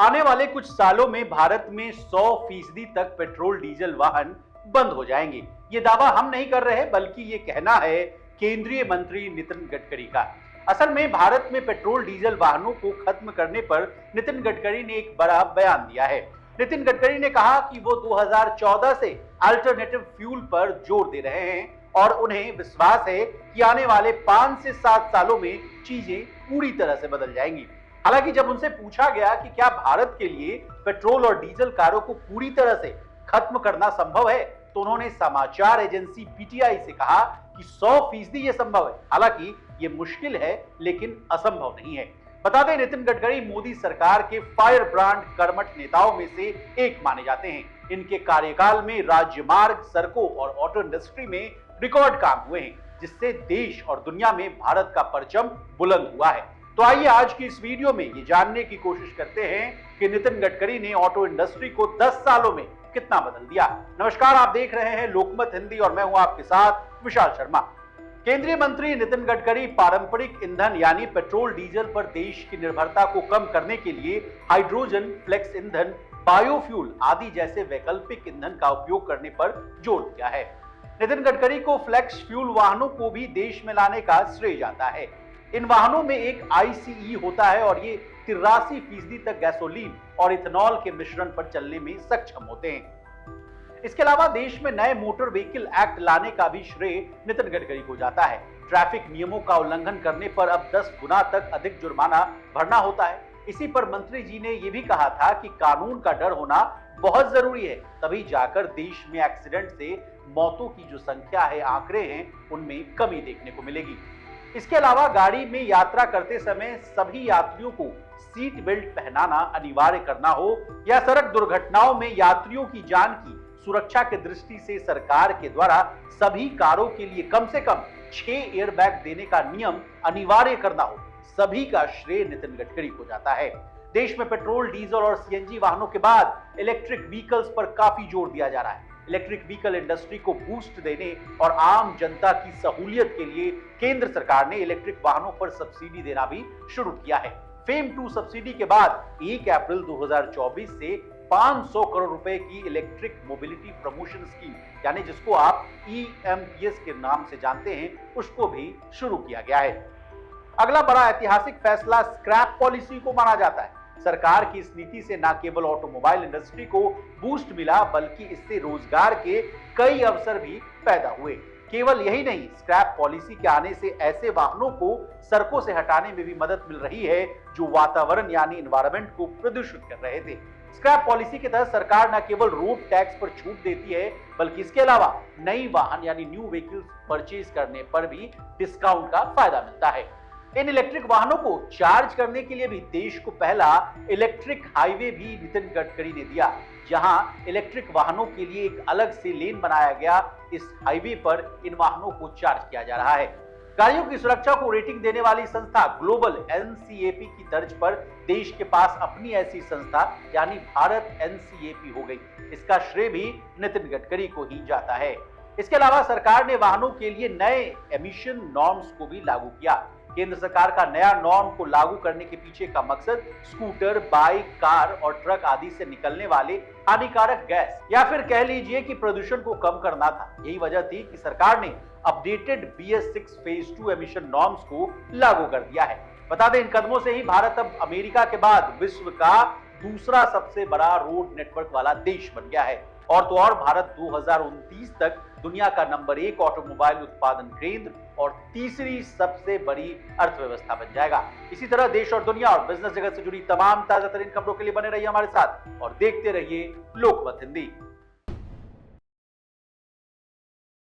आने वाले कुछ सालों में भारत में 100% तक पेट्रोल डीजल वाहन बंद हो जाएंगे। ये दावा हम नहीं कर रहे बल्कि ये कहना है केंद्रीय मंत्री नितिन गडकरी का। असल में भारत में पेट्रोल डीजल वाहनों को खत्म करने पर नितिन गडकरी ने एक बड़ा बयान दिया है। नितिन गडकरी ने कहा कि वो 2014 से अल्टरनेटिव फ्यूल पर जोर दे रहे हैं और उन्हें विश्वास है कि आने वाले 5 से 7 सालों में चीजें पूरी तरह से बदल जाएंगी। हालांकि जब उनसे पूछा गया कि क्या भारत के लिए पेट्रोल और डीजल कारों को पूरी तरह से खत्म करना संभव है, तो उन्होंने समाचार एजेंसी पीटीआई से कहा कि 100% ये संभव है। हालांकि ये मुश्किल है लेकिन असंभव नहीं है। बता दें, नितिन गडकरी मोदी सरकार के फायर ब्रांड कर्मठ नेताओं में से एक माने जाते हैं। इनके कार्यकाल में राज्य मार्ग, सड़कों और ऑटो इंडस्ट्री में रिकॉर्ड काम हुए हैं, जिससे देश और दुनिया में भारत का परचम बुलंद हुआ है। तो आइए आज की इस वीडियो में ये जानने की कोशिश करते हैं कि नितिन गडकरी ने ऑटो इंडस्ट्री को 10 सालों में कितना बदल दिया। नमस्कार, आप देख रहे हैं लोकमत हिंदी और मैं हूं आपके साथ विशाल शर्मा। केंद्रीय मंत्री नितिन गडकरी पारंपरिक ईंधन यानी पेट्रोल डीजल पर देश की निर्भरता को कम करने के लिए हाइड्रोजन, फ्लेक्स ईंधन, बायोफ्यूल आदि जैसे वैकल्पिक ईंधन का उपयोग करने पर जोर दिया है। नितिन गडकरी को फ्लेक्स फ्यूल वाहनों को भी देश में लाने का श्रेय जाता है। इन वाहनों में एक आईसीई होता है और ये 83% तक गैसोलीन और इथेनॉल के मिश्रण पर चलने में सक्षम होते हैं। इसके अलावा देश में नए मोटर व्हीकल एक्ट लाने का भी श्रेय नितिन गडकरी को जाता है। ट्रैफिक नियमों का उल्लंघन करने पर अब 10 गुना तक अधिक जुर्माना भरना होता है। इसी पर मंत्री जी ने यह भी कहा था कि कानून का डर होना बहुत जरूरी है, तभी जाकर देश में एक्सीडेंट से मौतों की जो संख्या है, आंकड़े हैं, उनमें कमी देखने को मिलेगी। इसके अलावा गाड़ी में यात्रा करते समय सभी यात्रियों को सीट बेल्ट पहनाना अनिवार्य करना हो या सड़क दुर्घटनाओं में यात्रियों की जान की सुरक्षा की दृष्टि से सरकार के द्वारा सभी कारों के लिए कम से कम 6 एयरबैग देने का नियम अनिवार्य करना हो, सभी का श्रेय नितिन गडकरी को जाता है। देश में पेट्रोल, डीजल और सीएनजी वाहनों के बाद इलेक्ट्रिक व्हीकल्स पर काफी जोर दिया जा रहा है। इलेक्ट्रिक व्हीकल इंडस्ट्री को बूस्ट देने और आम जनता की सहूलियत के लिए केंद्र सरकार ने इलेक्ट्रिक वाहनों पर सब्सिडी देना भी शुरू किया है। फेम 2 सब्सिडी के बाद 1 अप्रैल 2024 से 500 करोड़ रुपए की इलेक्ट्रिक मोबिलिटी प्रमोशन स्कीम, यानी जिसको आप ईएमपीएस के नाम से जानते हैं, उसको भी शुरू किया गया है। अगला बड़ा ऐतिहासिक फैसला स्क्रैप पॉलिसी को माना जाता है। सरकार की इस नीति से न केवल ऑटोमोबाइल इंडस्ट्री को बूस्ट मिला बल्कि इससे रोजगार के कई अवसर भी पैदा हुए। केवल यही नहीं, स्क्रैप पॉलिसी के आने से ऐसे वाहनों को सड़कों से हटाने में भी मदद मिल रही है जो वातावरण यानी एनवायरनमेंट को प्रदूषित कर रहे थे। स्क्रैप पॉलिसी के तहत सरकार न केवल रोड टैक्स पर छूट देती है बल्कि इसके अलावा नई वाहन यानी न्यू व्हीकल्स परचेज करने पर भी डिस्काउंट का फायदा मिलता है। इन इलेक्ट्रिक वाहनों को चार्ज करने के लिए भी देश को पहला इलेक्ट्रिक हाईवे भी नितिन गडकरी ने दिया, जहां इलेक्ट्रिक वाहनों के लिए एक अलग से लेन बनाया गया। इस हाईवे पर इन वाहनों को चार्ज किया जा रहा है। गाड़ियों की सुरक्षा को रेटिंग देने वाली संस्था ग्लोबल एनसीएपी की तर्ज पर देश के पास अपनी ऐसी संस्था यानी भारत एनसीएपी हो गई। इसका श्रेय भी नितिन गडकरी को ही जाता है। इसके अलावा सरकार ने वाहनों के लिए नए एमिशन नॉर्म्स को भी लागू किया। केंद्र सरकार का नया नॉर्म को लागू करने के पीछे का मकसद स्कूटर, बाइक, कार और ट्रक आदि से निकलने वाले हानिकारक गैस या फिर कह लीजिए कि प्रदूषण को कम करना था। यही वजह थी कि सरकार ने updated BS6 phase 2 emission norms को लागू कर दिया है। बता दें, इन कदमों से ही भारत अब अमेरिका के बाद विश्व का दूसरा सबसे बड़ा रोड नेटवर्क वाला देश बन गया है। और तो और भारत 2029 तक दुनिया का नंबर 1 ऑटोमोबाइल उत्पादन केंद्र और तीसरी सबसे बड़ी अर्थव्यवस्था बन जाएगा। इसी तरह देश और दुनिया और बिजनेस जगत से जुड़ी तमाम ताजा तरीन खबरों के लिए बने रहिए हमारे साथ और देखते रहिए लोकमत हिंदी।